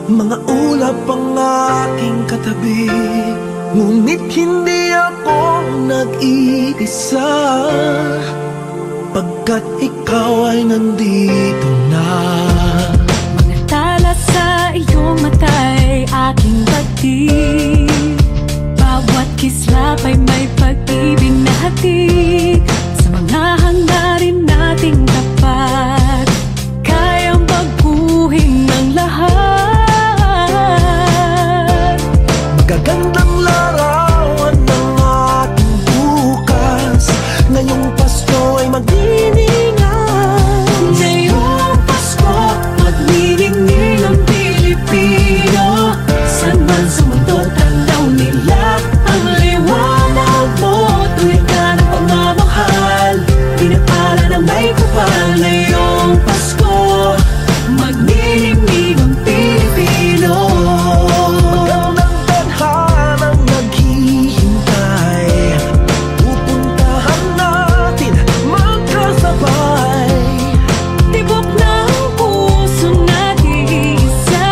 Mga ulap ang aking katabi, ngunit hindi ako nag-iisa, pagkat ikaw ay nandito na. Mga tala sa iyong mata'y aking pagtig, bawat kislap ay may pag-ibig na hatid. Sa mga hangarin nating tapat, kayang baguhin ng lahat. Magagandang larawan ng ating bukas, ngayong Pasko ay magdiningan. Ngayong Pasko, magniningning ang Pilipino. San man sa mundo, tanaw nila ang liwanag mo. Tuwid ka ng pagmamahal, pinapala ng may kapal. Ngayong Pasko, magniningning ang Pilipino. Magandang tadhanang naghihintay, pupuntahan natin magkasabay. Tibok ng puso nag-iisa,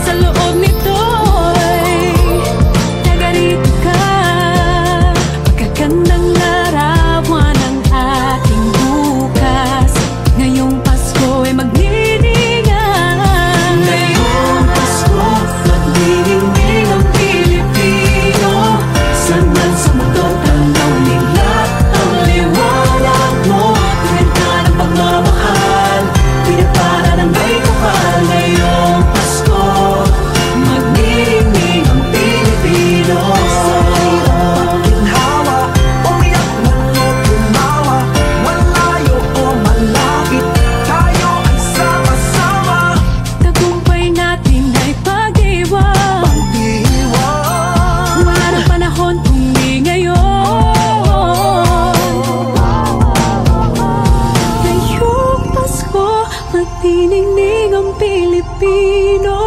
sa loob nito'y taga-rito ka. Magagandang larawan ang ating bukas, ngayong Pasko ay magniningan. Ngayong Pasko, magniningning ang Pilipino. San man sa mundo, tanaw nila ang liwanag mo. Tuwid ka ng pagmamahal, pinapala ng may kapal. Ngayong Pasko, magniningning ang Pilipino. Ginhawa, umiyak man o tumawa, malayo o malapit, tayo ay sama-sama. Tagumpay natin ay pag-iwan, Pag-iwan, wala ng panahon kung di ngayon. Ngayong Pasko, magniningning ang Pilipino.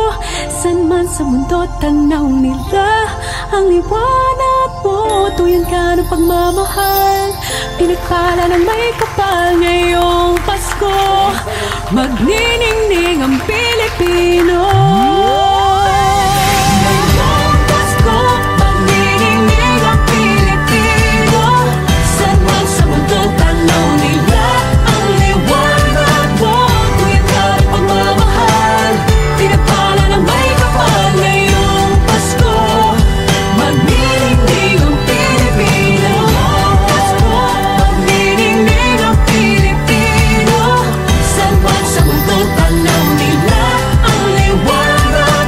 San man sa mundo, tanaw nila ang liwanag mo. Tuyan ka ng pagmamahal, pinagpala ng may kapal. Ngayong Pasko, magniningning ang Pilipino. Ngayong Pasko, magniningning ang Pilipino. San man sa mundo, tanaw nila ang liwanag mo. Tuyan ka ng pagmamahal, pinagpala ng may kapal. Ngayong Pasko, magniningning ang Pilipino. Pasko, magniningning ang Pilipino. San man sa mundo, tanaw nila ang liwanag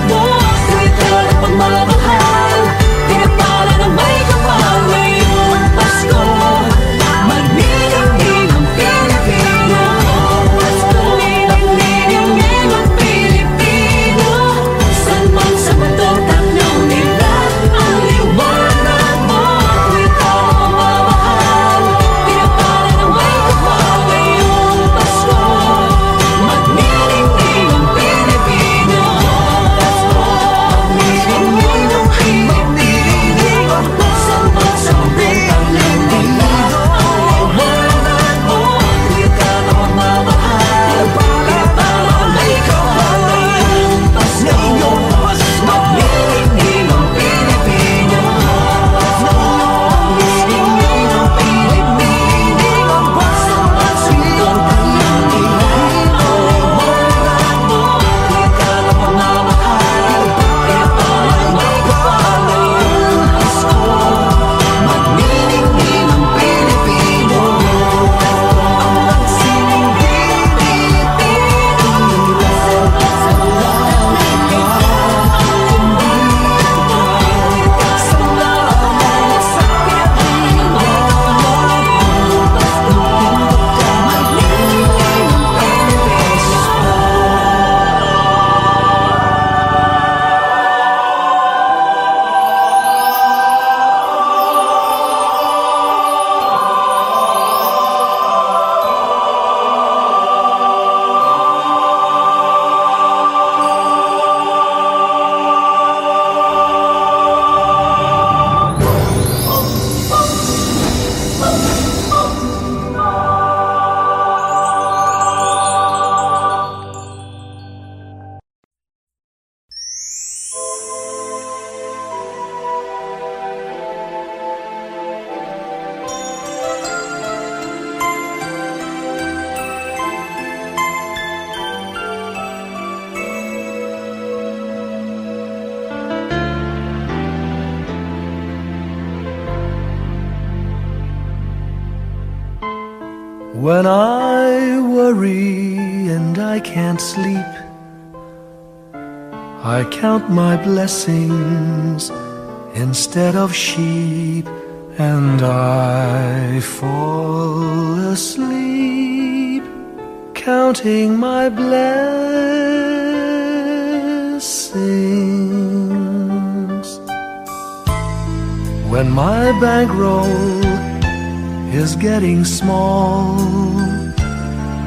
When I worry and I can't sleep, I count my blessings instead of sheep, and I fall asleep counting my blessings. When my bankroll is getting small,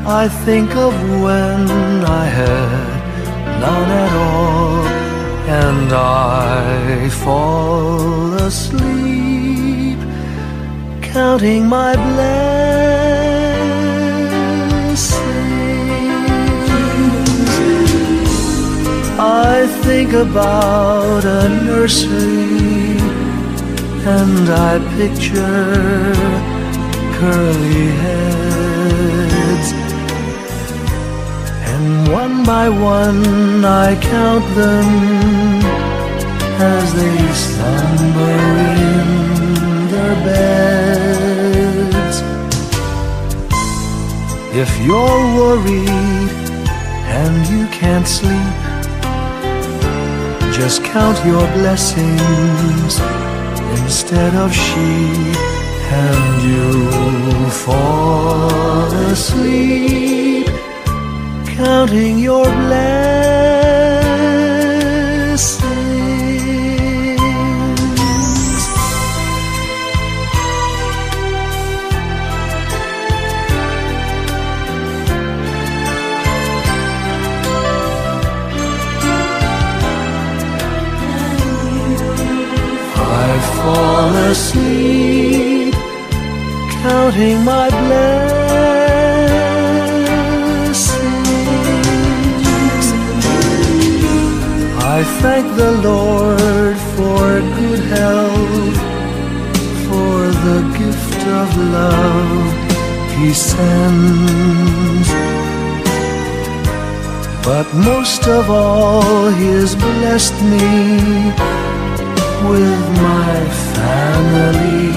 I think of when I had none at all, and I fall asleep counting my blessings. I think about a nursery, and I picture curly heads, and one by one I count them as they slumber in their beds. If you're worried and you can't sleep, just count your blessings instead of sheep, and you'll fall asleep counting your blessings. I fall asleep counting my blessings. I thank the Lord for good health, for the gift of love He sends, but most of all He's blessed me with my family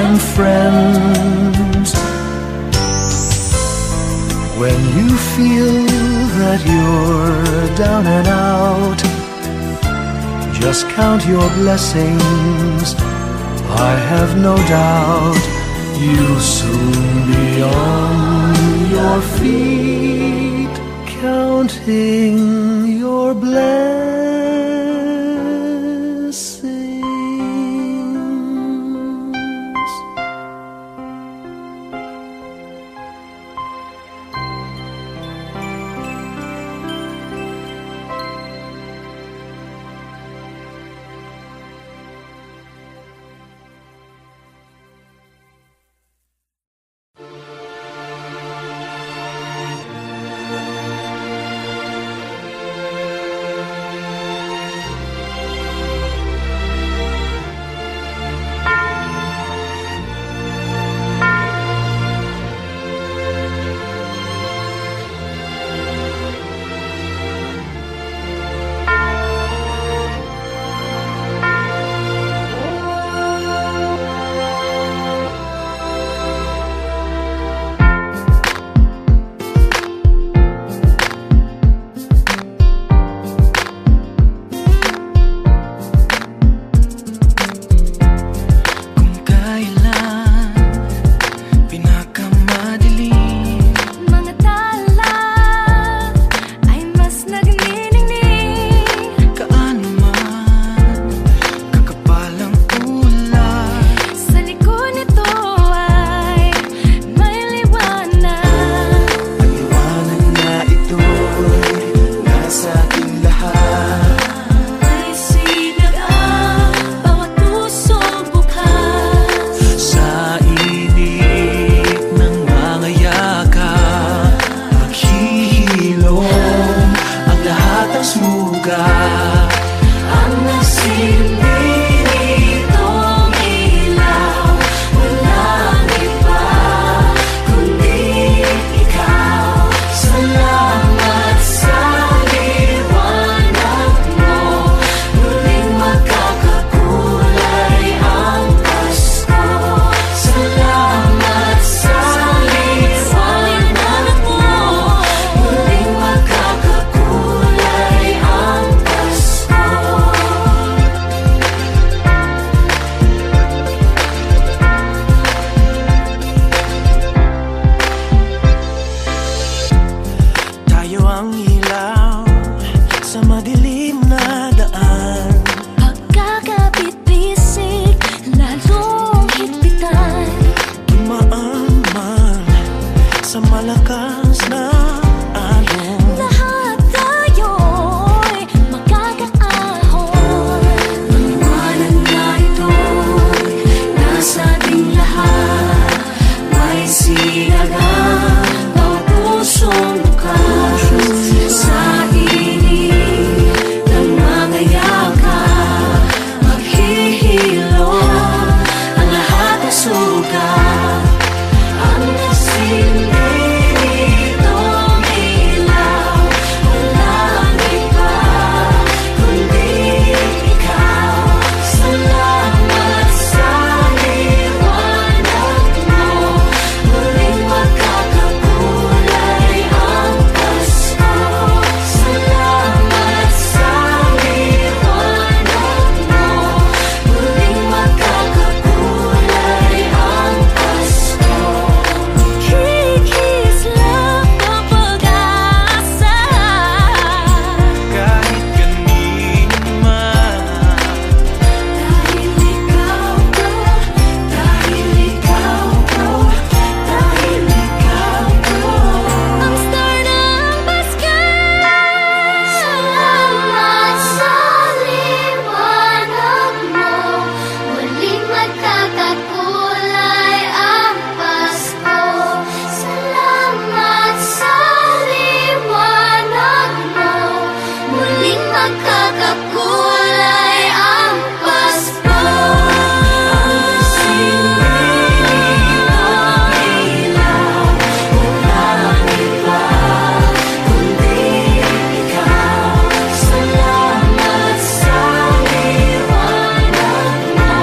and friends. When you feel that you're down and out, just count your blessings. I have no doubt you'll soon be on your feet, counting your blessings. magkakulay ang Pasko. Ang kasing-dilim ang ilaw, walang iba kundi ikaw. Salamat sa liwanag mo,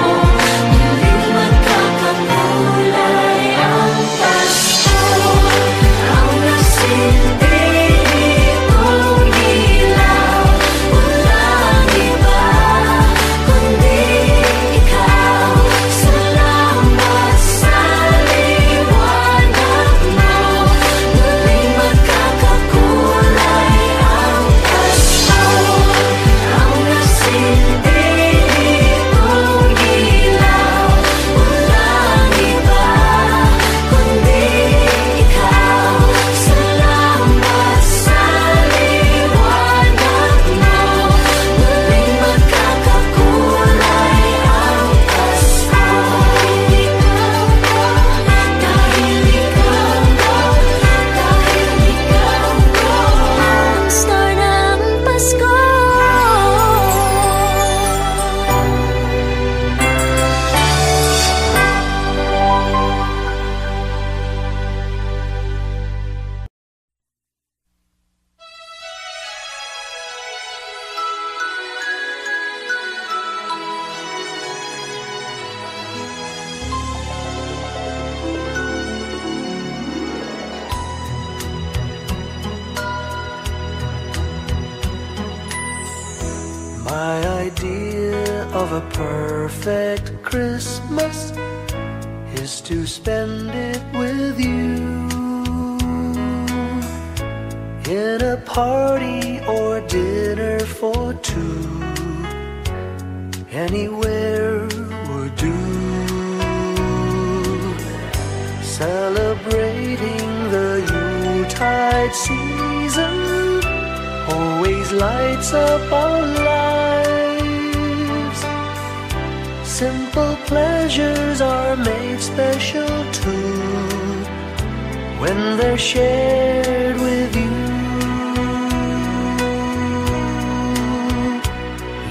muling magkakakulay ang Pasko. Ang kasing-dilim ang ilaw, walang iba kundi ikaw. Salamat sa liwanag mo, muling magkakakulay ang Pasko. Ang kasing-dilim ang ilaw, walang iba kundi ikaw. Salamat sa liwanag mo, muling magkakakulay ang Pasko. Dahil ikaw ang star ng Pasko. My idea of a perfect Christmas is to spend it with you, in a party or dinner for two. Anywhere would do. Celebrating the Yuletide season always lights up our lives. Simple pleasures are made special too when they're shared with you.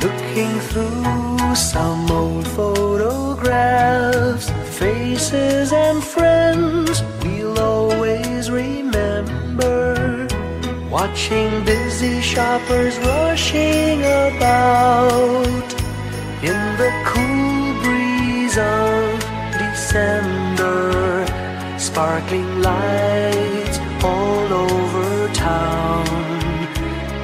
Looking through some old photographs, faces and friends we'll always remember. Watching busy shoppers rushing about in the cool breeze of December. Sparkling lights all over town,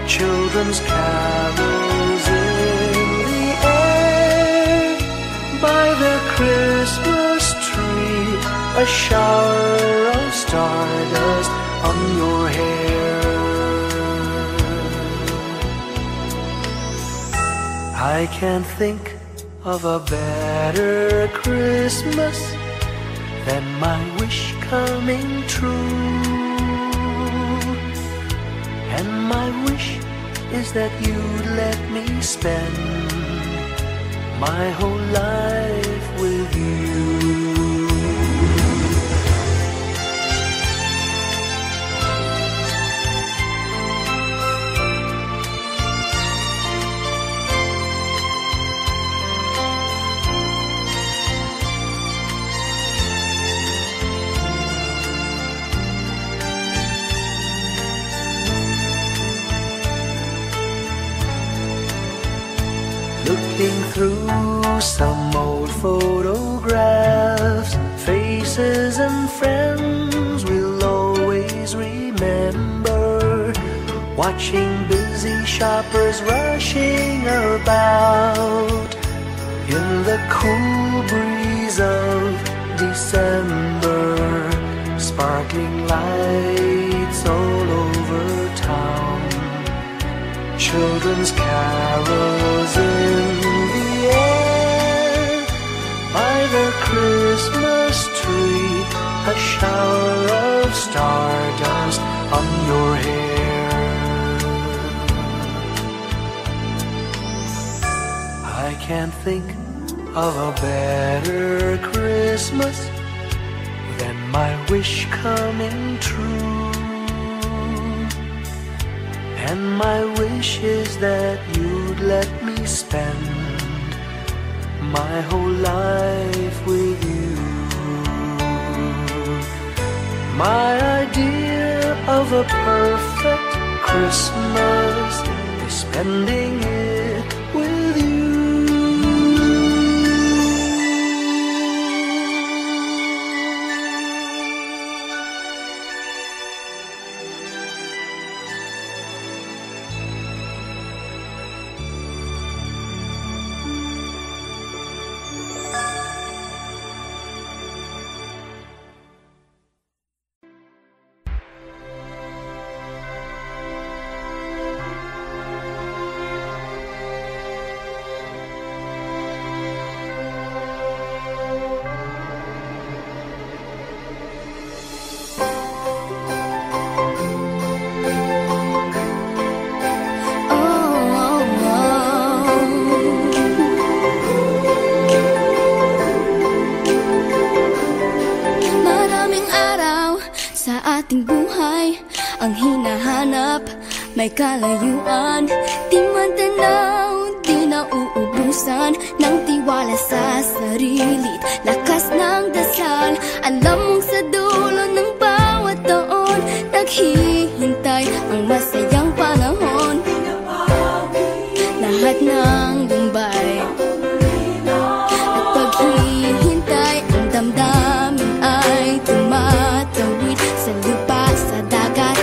children's carols in the air. By the Christmas tree, a shower of stardust on your hair. I can't think of a better Christmas than my wish coming true. And my wish is that you'd let me spend my whole life with you. Looking through some old photographs, faces and friends we'll always remember. Watching busy shoppers rushing about in the cool breeze of December. Sparkling lights all over town, children's carols in the air. By the Christmas tree, a shower of stardust on your hair. I can't think of a better Christmas than my wish coming true. And my wish is that you'd let me spend my whole life with you. My idea of a perfect Christmas is spending it with you. Ang hinahanap, may kalayuan. Di man tanaw, di nauubusan ng tiwala sa sarili't lakas ng dasal. Alam mong sa dulo ng bawat taon, naghihintay ang masayang panahon. Lahat ng lumbay at paghihintay, ang damdamin ay tumatawid sa lupa, sa dagat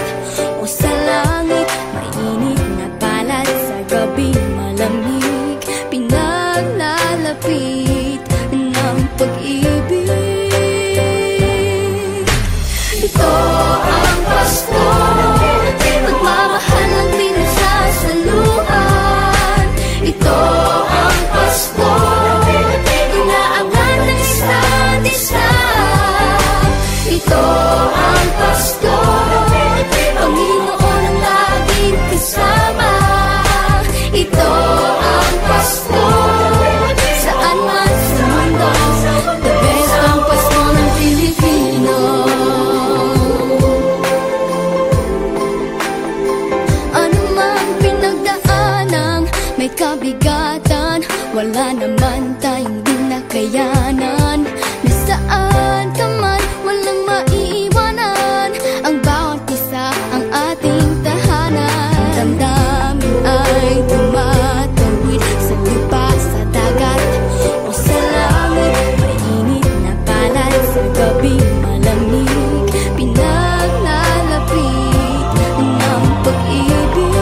o sa langit. Mainit na palad sa gabi, malamig, pinaglalapit ng pag-ibig. Ito ang Pasko, pagmamahal ang pinagsasaluhan. Ito ang Pasko, inaabangan ng isa't isa. Ito ang Pasko, Panginoon ang laging kasama. Ito ang Pasko, saan man sa mundo, the best ang Pasko ng Pilipino. Ano mang pinagdaanang may kabigatan, wala naman tayong di nakayanan. Nasaan ka man, walang maiiwanan, ang bawat isa ang ating tahanan. Damdamin ay tumatawid sa lupa, sa dagat o sa langit. Mainit na palad sa gabi, malamig, pinaglalapit ng pag-ibig.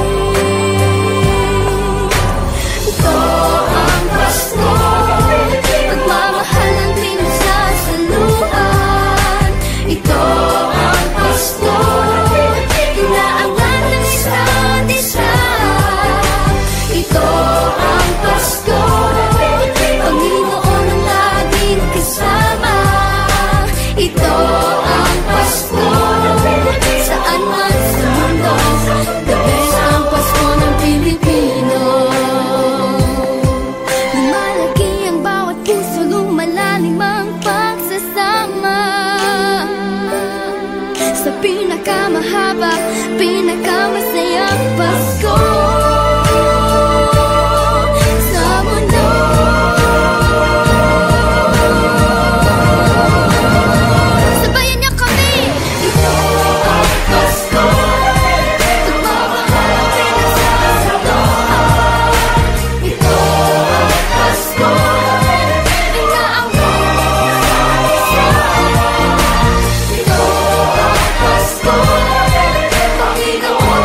Ito ang Pasko, pagmamahal ang pinagsasaluhan. Ito ang Pasko, inaangan ng isa't isa. Ito ang Pasko, Panginoon ang laging kasama. Ito ang Pasko, saan man sa mundo, the best ang Pasko ng Pilipino. Lumalaki ang bawat puso, lumalalim ang pagsasama. Sa pinakamahaba, pinakamasayang Pasko sa mundo. Sabayan niyo kami! Ito ang Pasko, pagmamahal ang pinagsasaluhan. Ito ang Pasko, inaabangan ng isa't isa. Ito ang Pasko, Panginoon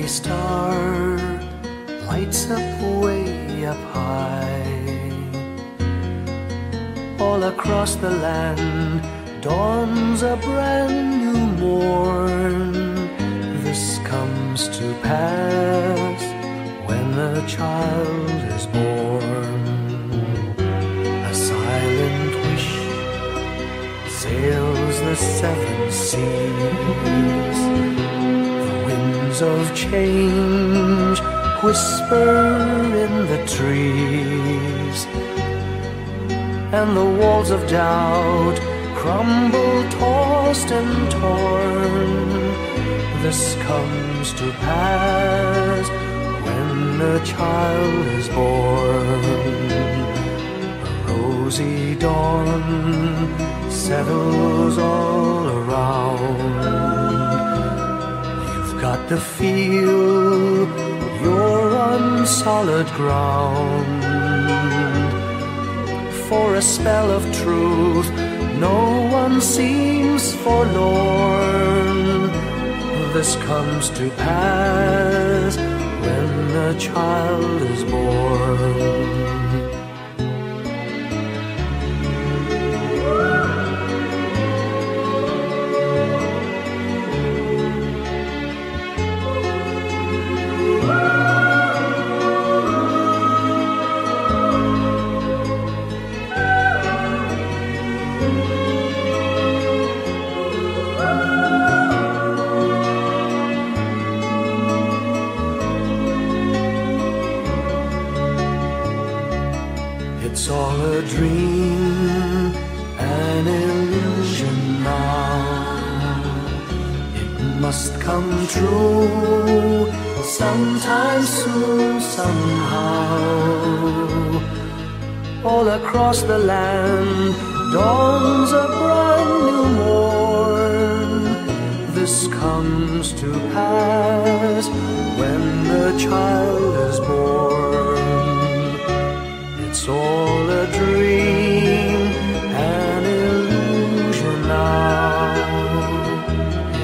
star lights up way up high. All across the land dawns a brand new morn. This comes to pass when a child is born. A silent wish sails the seven seas. The winds of change whisper in the trees, and the walls of doubt crumble, tossed and torn. This comes to pass when a child is born. A rosy dawn settles all around. You've got to feel you're on solid ground. For a spell of truth, no one seems forlorn. This comes to pass when a child is born. It's all a dream, an illusion now. It must come true sometime soon, somehow. All across the land dawns a brand new morn. This comes to pass when the child is born. It's all a dream, an illusion now.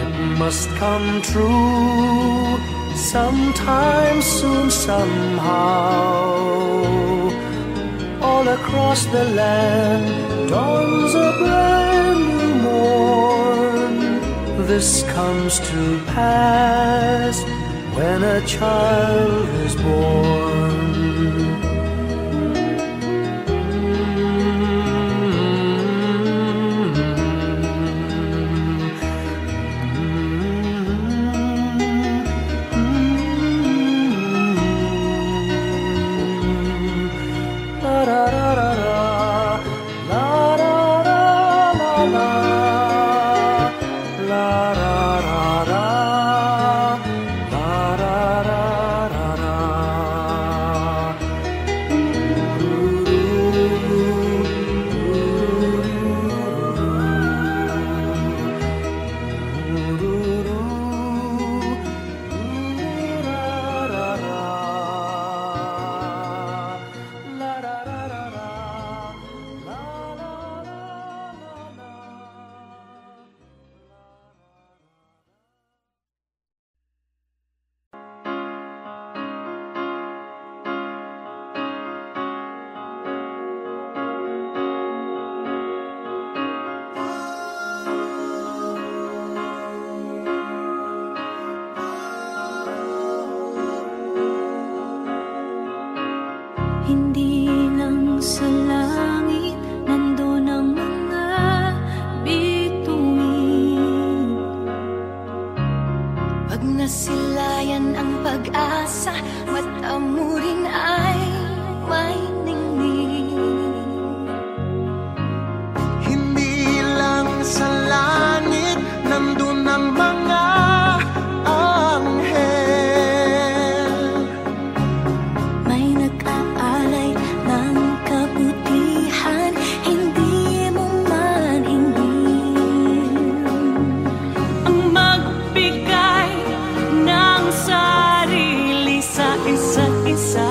It must come true sometime soon, somehow. All across the land dawns a brand new morn. This comes to pass when a child is born. Hindi lang sa langit nandoon ang mga bituin. Pag nasilayan ang pag-asa, mata mo rin ay may ningning. Hindi lang sa langit nandoon ang mga anghel. May nag-aalay ng kabutihan, hindi mo man hingin. Ang magbigay ng sarili sa isa't isa.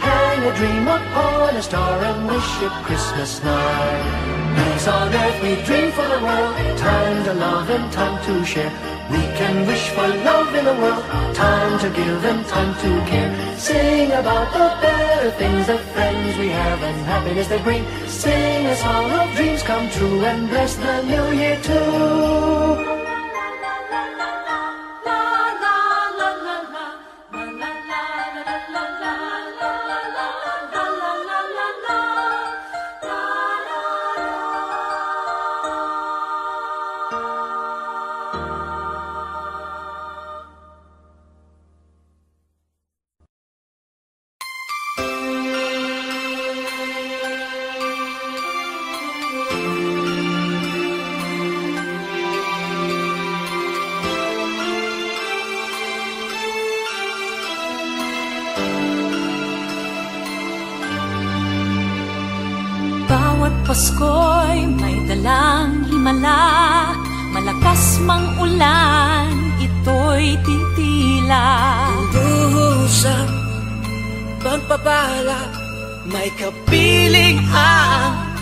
hang a dream upon a star and wish it Christmas nigh. Peace on earth we dream for the world, time to love and time to share. We can wish for love in the world, time to give and time to care. Sing about the better things, the friends we have and happiness they bring. Sing a song of dreams come true and bless the new year too. Pasko'y may dalang himala, malakas mang ulan, ito'y titila. Duhusang pagpapala, may kapiling ang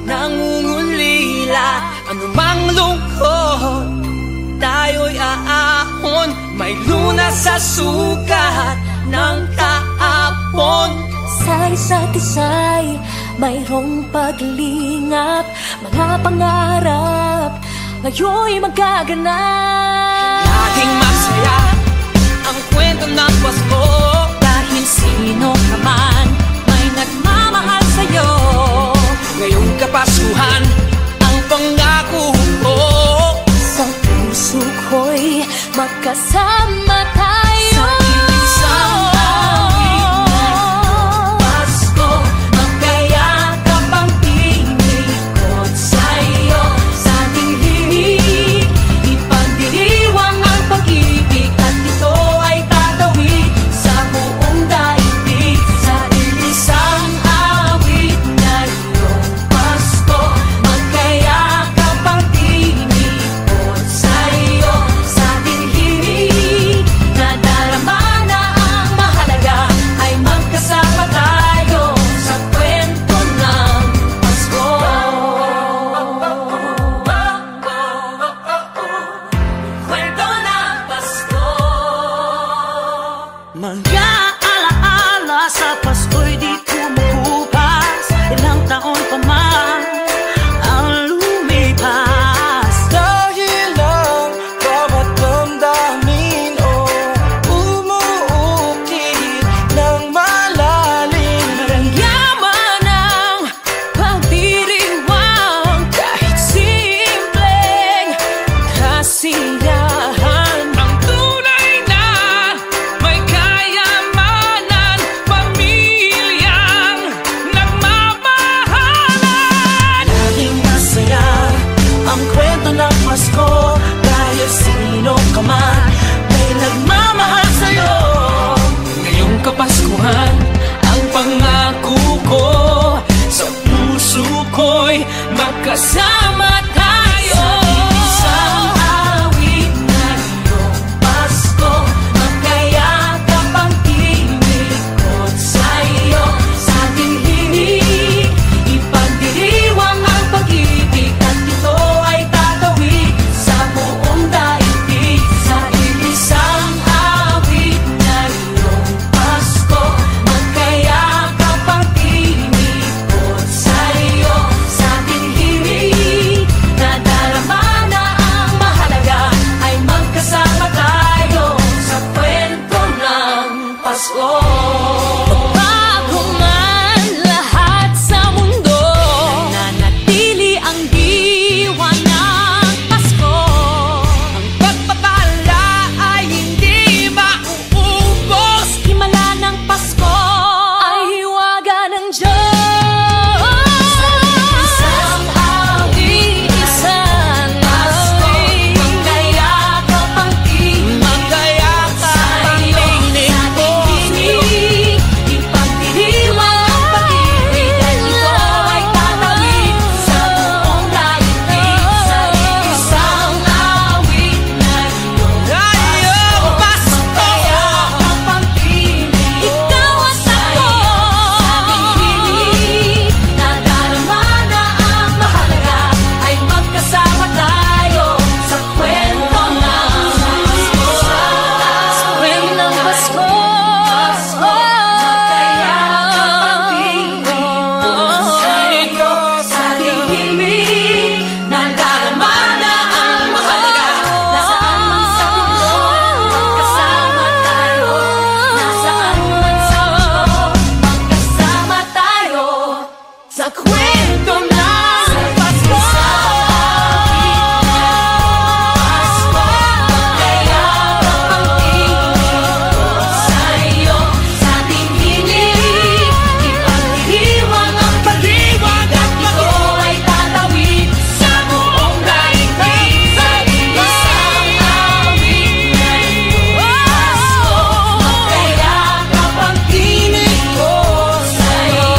nangungulila. Anumang lungkot, tayo'y aahon, may lunas sa sukat ng kahapon. Sa isa't isa'y mayroong paglingap, mga pangarap ngayon'y magaganap. Laging masaya ang kwento ng Pasko, dahil sino ka man may nagmamahal sa'yo. ngayong Kapaskuhan ang pangako ko. Sa puso ko'y magkasama tayo Sa isang Kapaskuhan ang pangako ko. Sa puso ko'y magkasama tayo. Sa isang awit na iyong Pasko, magkayakap ang tinig ko't sa'yo. Sa ating hinig, ipagdiriwang ang pag-ibig, at ito ay tatawid sa buong daigdig. Sa isang awit na iyong Pasko, magkayakap ang tinig ko't sa'yo. Sa ating hinig, sa kwento ng Pasko. Kaya ang tingin sa iyo, sa ating hiling, ipagdiwang ang pag-ibig at ito ay tatawid sa buong daigdig sa isang awit ngayong Pasko. Kaya kapag tinig ko sa iyo,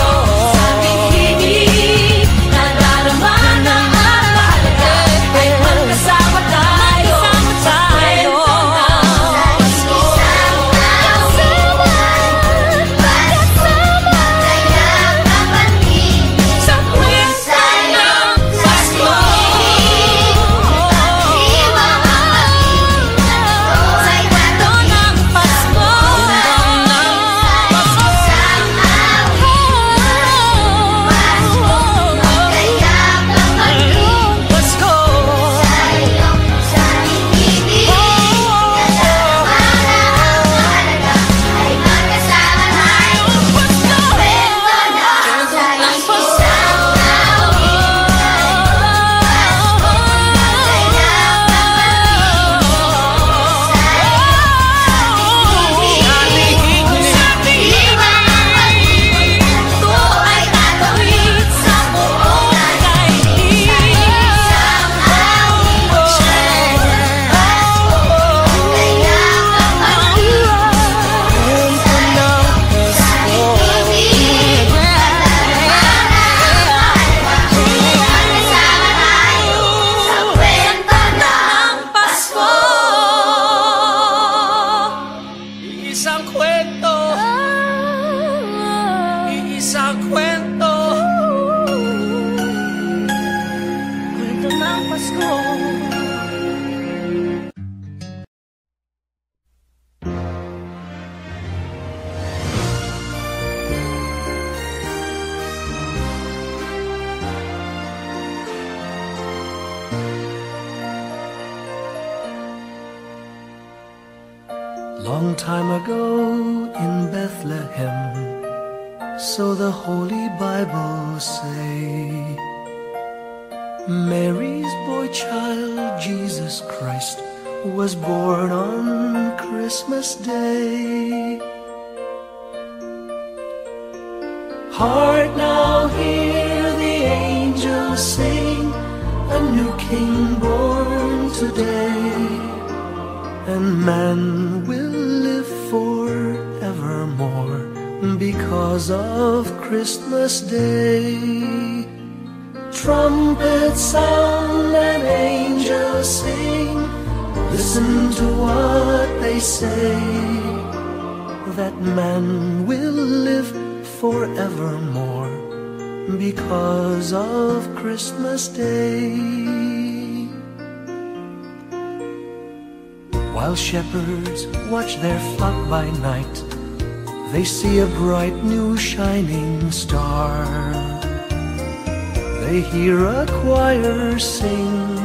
sa ating hiling, nadarama na ang mahalaga ay magkasama tayo sa kwento ng Pasko. Sa kwento ng Pasko. Sa kwento ng Pasko. Pasko. Isang kwento, iisang kwento, kwento ng Pasko. Long time ago in Bethlehem, so the Holy Bible say, Mary's boy child, Jesus Christ, was born on Christmas Day. Heart, now hear the angels sing, a new king born today, and man will live forevermore because of Christmas Day. Trumpets sound and angels sing, listen to what they say, that man will live forevermore because of Christmas Day. While shepherds watch their flock by night, they see a bright new shining star. They hear a choir sing,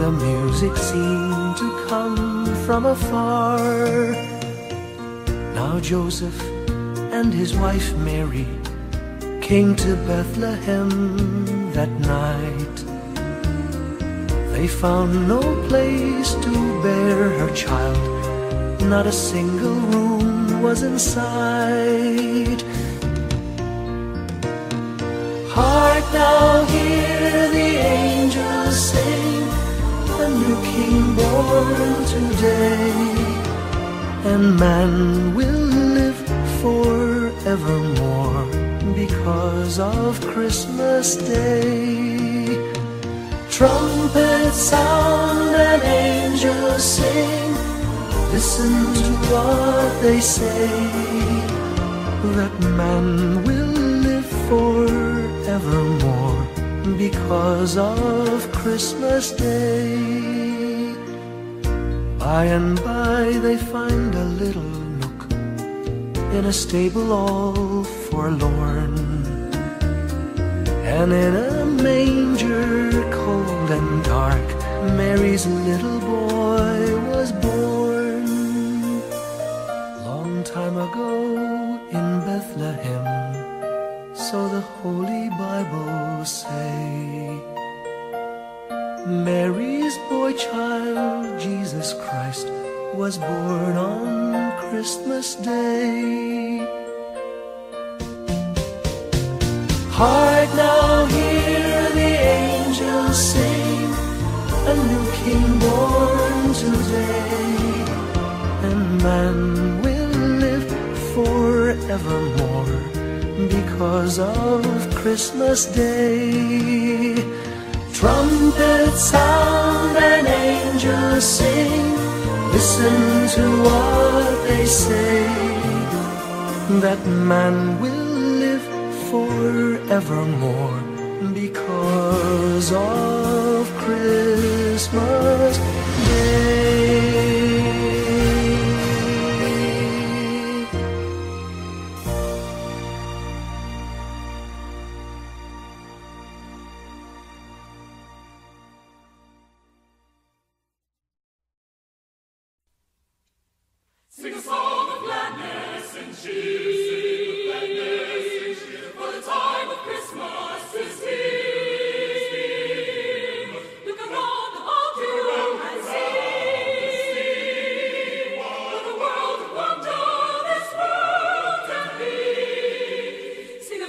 the music seemed to come from afar. Now Joseph and his wife Mary came to Bethlehem that night. They found no place to bear her child, not a single room was in sight. Hark, now hear the angels sing, a new king born today, and man will live forevermore because of Christmas Day. Trumpets sound and angels sing, listen to what they say, that man will live forevermore because of Christmas Day. By and by they find a little nook in a stable all forlorn, and in a manger cold and dark, Mary's little boy was born. Long time ago in Bethlehem, so so the Holy Bible say. Mary's boy child, Jesus Christ, was born on Christmas Day. Hark now, hear the angels sing, a new King born today, and man will live forevermore because of Christmas Day. Trumpets sound and angels sing, listen to what they say, that man will live forevermore because of Christmas Day. Sing a song of gladness and cheer, sing of gladness and cheer, for the time of Christmas is here. Look around about you and see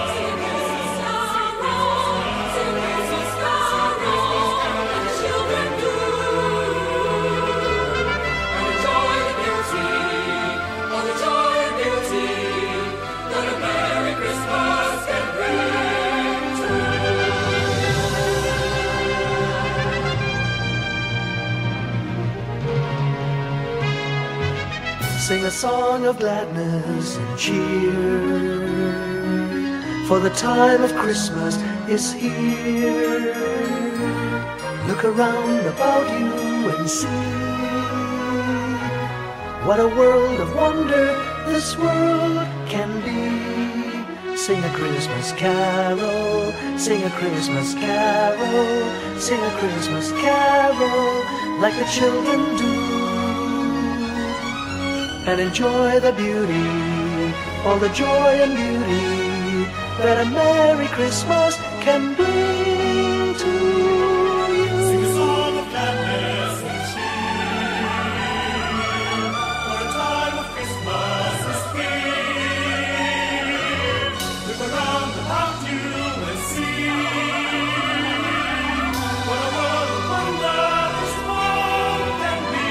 what a world of wonder this world can be. Sing a Christmas carol, sing a Christmas carol, sing a Christmas carol, sing a Christmas carol, and the children do. Sing a song of gladness and cheer, for the time of Christmas is here. Look around about you and see what a world of wonder this world can be. Sing a Christmas carol, sing a Christmas carol, sing a Christmas carol like the children do, and enjoy the beauty, all the joy and beauty that a Merry Christmas can bring to you. Sing a song of gladness and cheer, for a time of Christmas is here. Look around about you and see what a world of wonder this world can be.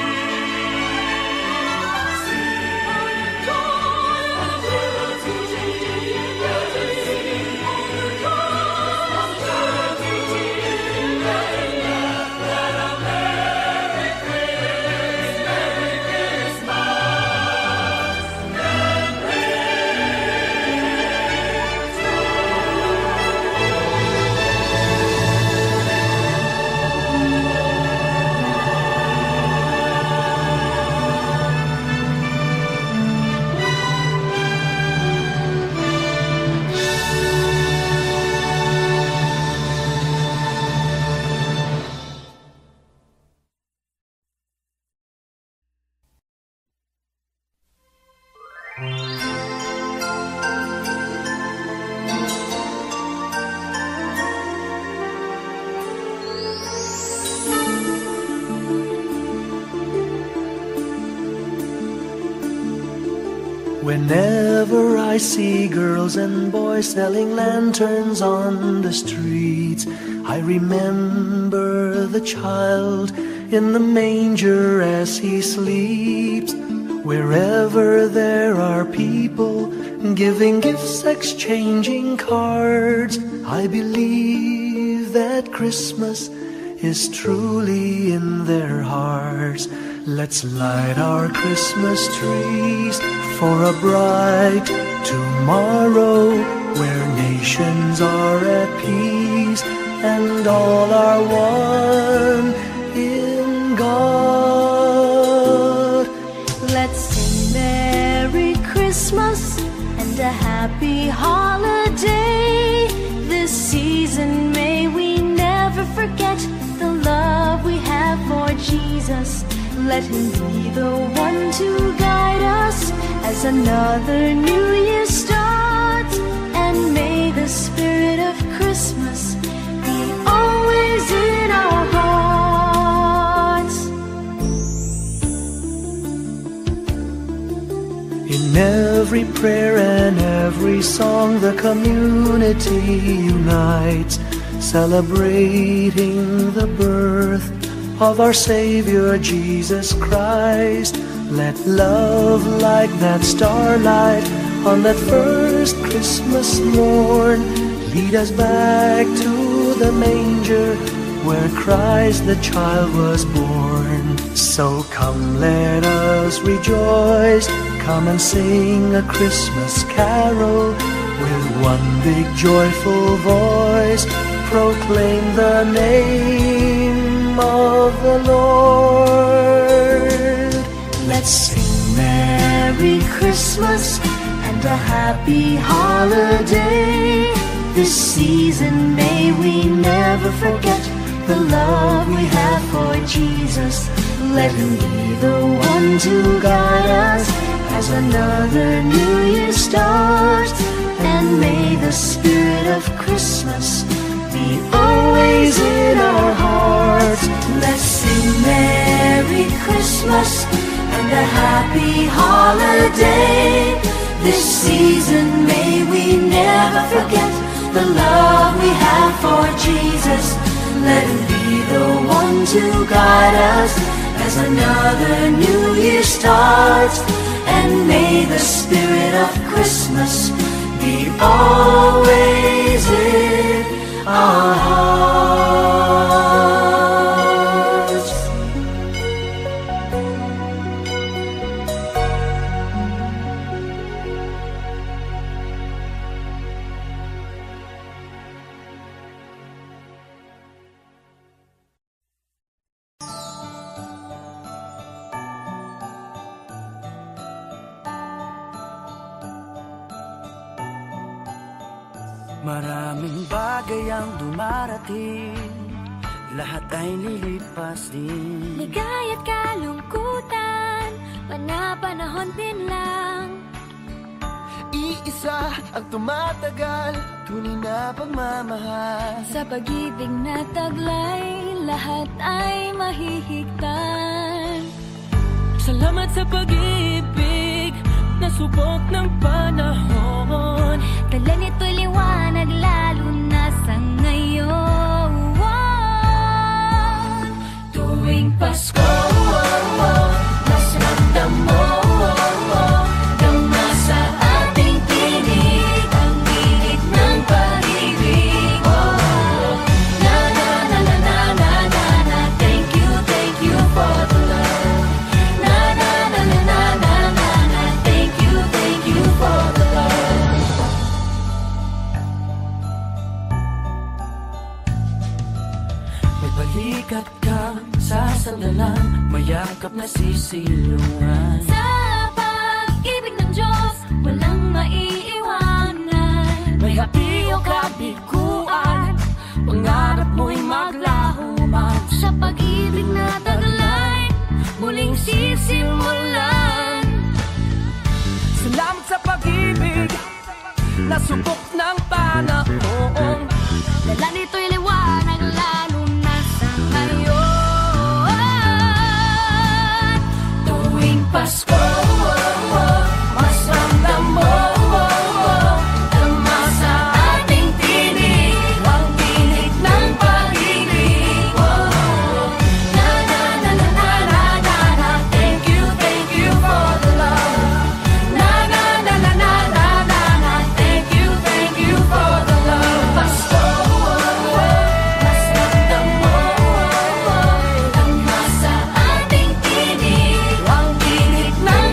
Whenever I see girls and boys selling lanterns on the streets, I remember the child in the manger as he sleeps. Wherever there are people giving gifts, exchanging cards, I believe that Christmas is truly in their hearts. Let's light our Christmas trees for a bright tomorrow, where nations are at peace and all are one in God. Let's sing Merry Christmas and a happy holiday. This season may we never forget the love we have for Jesus. Let him be the one to guide us as another new year starts. every prayer and every song, the community unites, celebrating the birth of our Savior Jesus Christ. Let love like that starlight on that first Christmas morn lead us back to the manger where Christ the child was born. So come, let us rejoice, come and sing a Christmas carol with one big joyful voice, proclaim the name of the Lord. Let's sing Merry Christmas and a happy holiday. This season may we never forget the love we have for Jesus. Let him be the one to guide us as another new year starts. And may the spirit of Christmas be always in our hearts. Let's sing Merry Christmas and a happy holiday. This season may we never forget the love we have for Jesus. Let him be the one to guide us as another new year starts. And may the spirit of Christmas be always in our hearts. Maraming bagay ang dumarating, lahat ay lilipas din. Ligaya't kalungkutan, panapanahon din lang. Iisa ang tumatagal, tunay na pagmamahal. Sa pag-ibig na taglay, lahat ay mahihigtan. Salamat sa pag-ibig na subok ng panahon. Dala nito'y liwanag lalo na sa ngayon. Tuwing Pasko, mas ramdam mo gama sa ating tinig ang init ng pag-ibig. Na na na na na na na na. Thank you for the love. Na na na na na na na na. Thank you for the love. May balikat kang sasandalan, mayakap na sisilungan. Sa pag-ibig ng Diyos, walang maiiwanan. May hati o kabiguan, pangarap mo'y maglaho man. Sa pag-ibig na taglay, muling sisimulan. Salamat sa pag-ibig na subok ng panahon. Dala nito'y liwanag lalo na sa ngayon. Tuwing Pasko, mas ramdam mo gama sa ating tinig ang tinig ng pag-ibig. Na na na na na na na na. Thank you for the love. Na na na na na na na na. Thank you for the love. Pasko, mas ramdam mo gama sa ating tinig ang tinig ng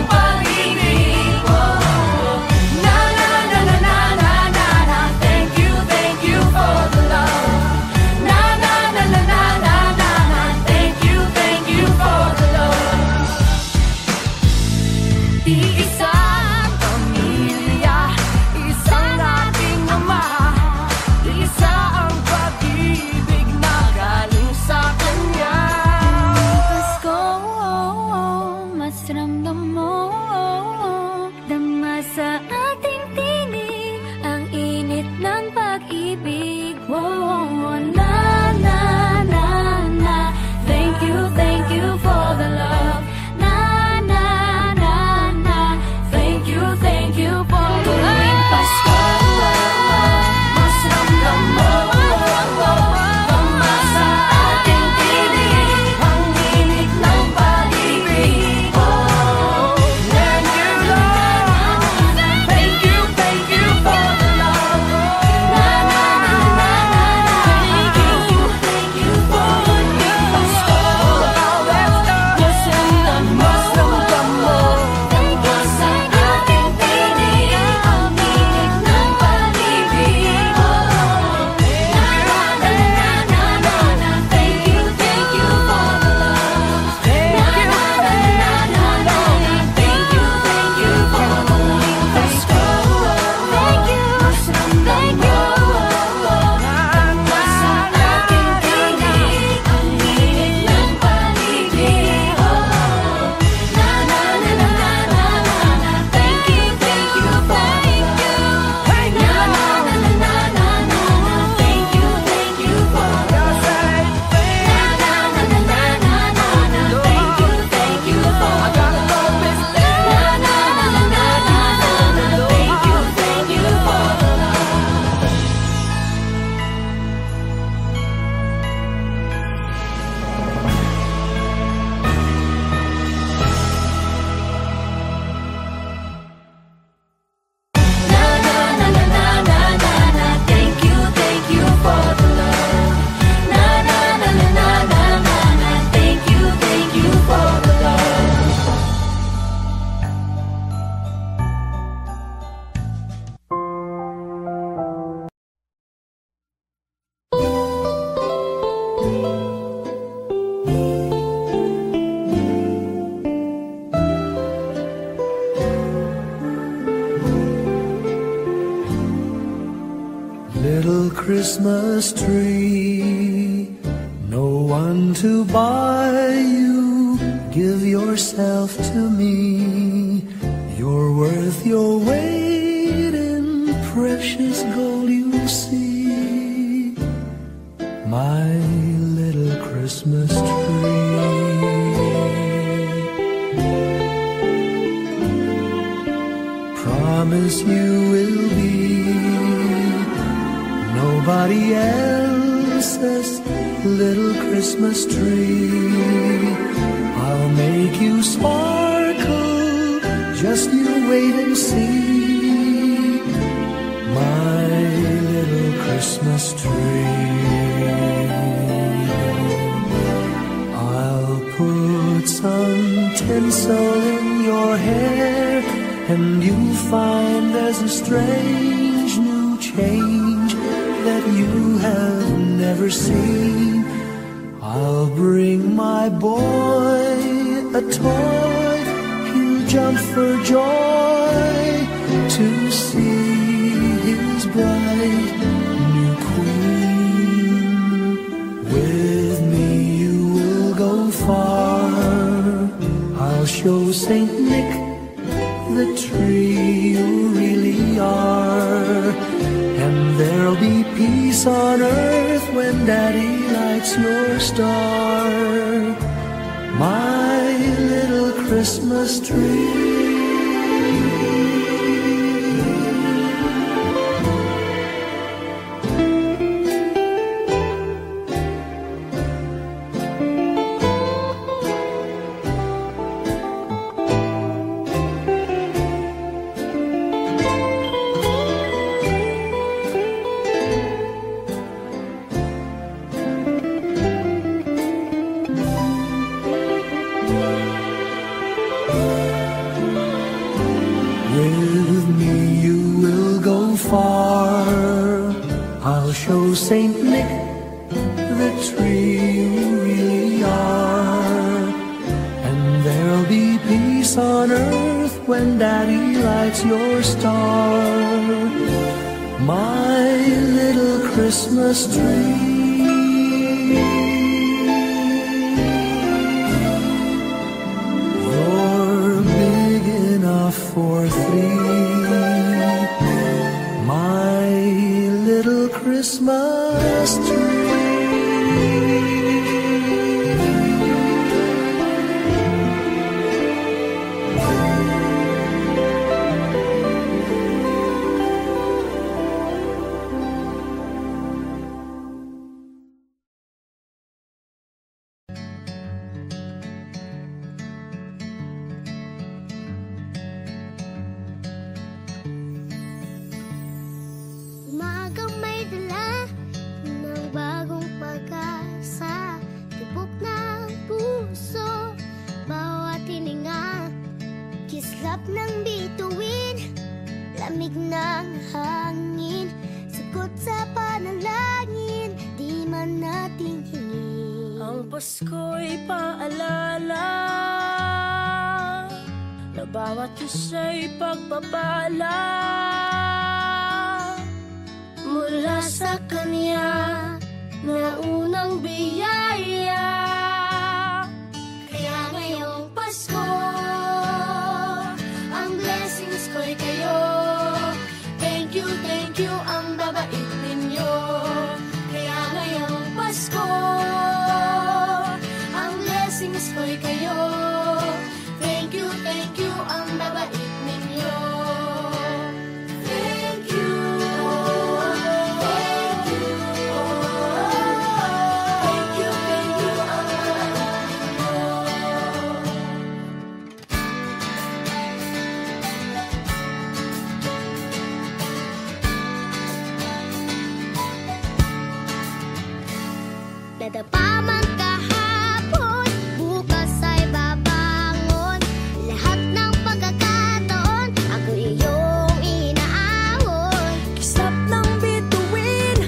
Little Christmas tree, no one to buy you, give yourself to me. You're worth your weight in precious gold, you see, my little Christmas tree. Promise you will be nobody else's little Christmas tree. I'll make you sparkle, just you wait and see, my little Christmas tree. I'll put some tinsel in your hair, and you'll find there's a strange new change that you have never seen. I'll bring my boy a toy, he'll jump for joy to see his bright new queen. With me you will go far, I'll show Saint Nick the tree you really are, and there'll be peace on earth when Daddy lights your star, my little Christmas tree. With me you will go far, I'll show Saint Nick the tree you really are, and there'll be peace on earth when Daddy lights your star, my little Christmas tree. For three, my little Christmas tree. Ng bituin, lamig ng hangin, sagot sa panalangin, di man natin hingin. Ang Pasko'y paalala na bawat isa'y pagpapala mula sa Kanya na unang biyaya. Kaya ngayong Pasko, ko'y kayo. Thank you, ang babait ninyo. Kaya ngayong Pasko, ang blessings ko'y kayo. Thank you, ang babait ninyo. Thank you, thank you, thank you, ang babait ninyo. Nadapa man kahapon, bukas ay babangon. Lahat ng pagkakataon, ako iyong inaahon. Kisap ng bituin,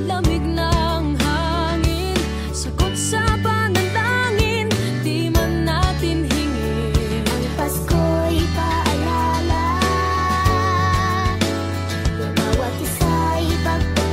lamig ng hangin, sagot sa panalangin, di man natin hingin. Ang Pasko'y paalala na bawat isa'y pagpapala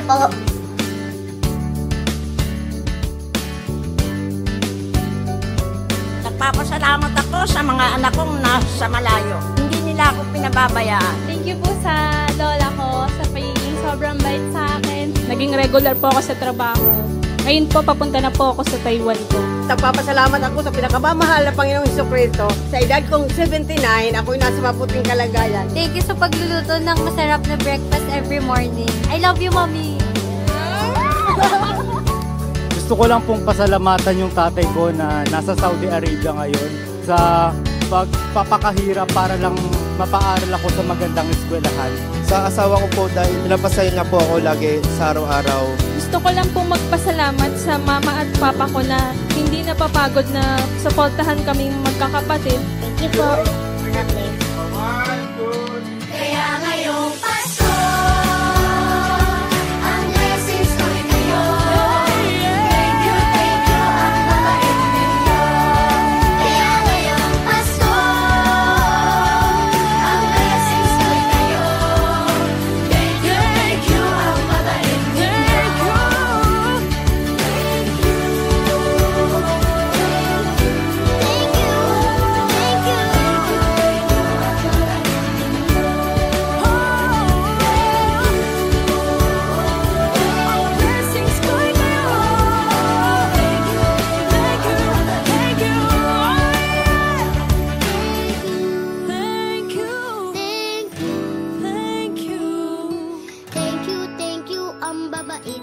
po. Nagpapasalamat ako sa mga anak kong nasa malayo. Hindi nila ako pinababayaan. Thank you po sa lola ko sa pagiging sobrang bait sa akin. Naging regular po ako sa trabaho. Ngayon po, papunta na po ako sa Taiwan po. Nagpapasalamat ako sa pinakamamahal na Panginoong Hesukristo. Sa edad kong 79, ako'y nasa mabuting kalagayan. Thank you sa pagluluto ng masarap na breakfast every morning. I love you, Mommy! Gusto ko lang pong pasalamatan yung tatay ko na nasa Saudi Arabia ngayon sa pagpapakahirap para lang mapaaral ako sa magandang eskwelahan. Sa asawa ko po dahil pinapasaya niya po ako lagi sa araw-araw. Gusto ko lang pong magpasalamat sa mama at papa ko na hindi napapagod na suportahan kaming magkakapatid. Thank you po. Kaya ngayong Pasko, ang blessings ko'y kayo. Thank you, ang mabait ninyo. Kaya ngayong Pasko, ang blessings ko'y kayo. Thank you, ang mabait ninyo. Thank you, ang babait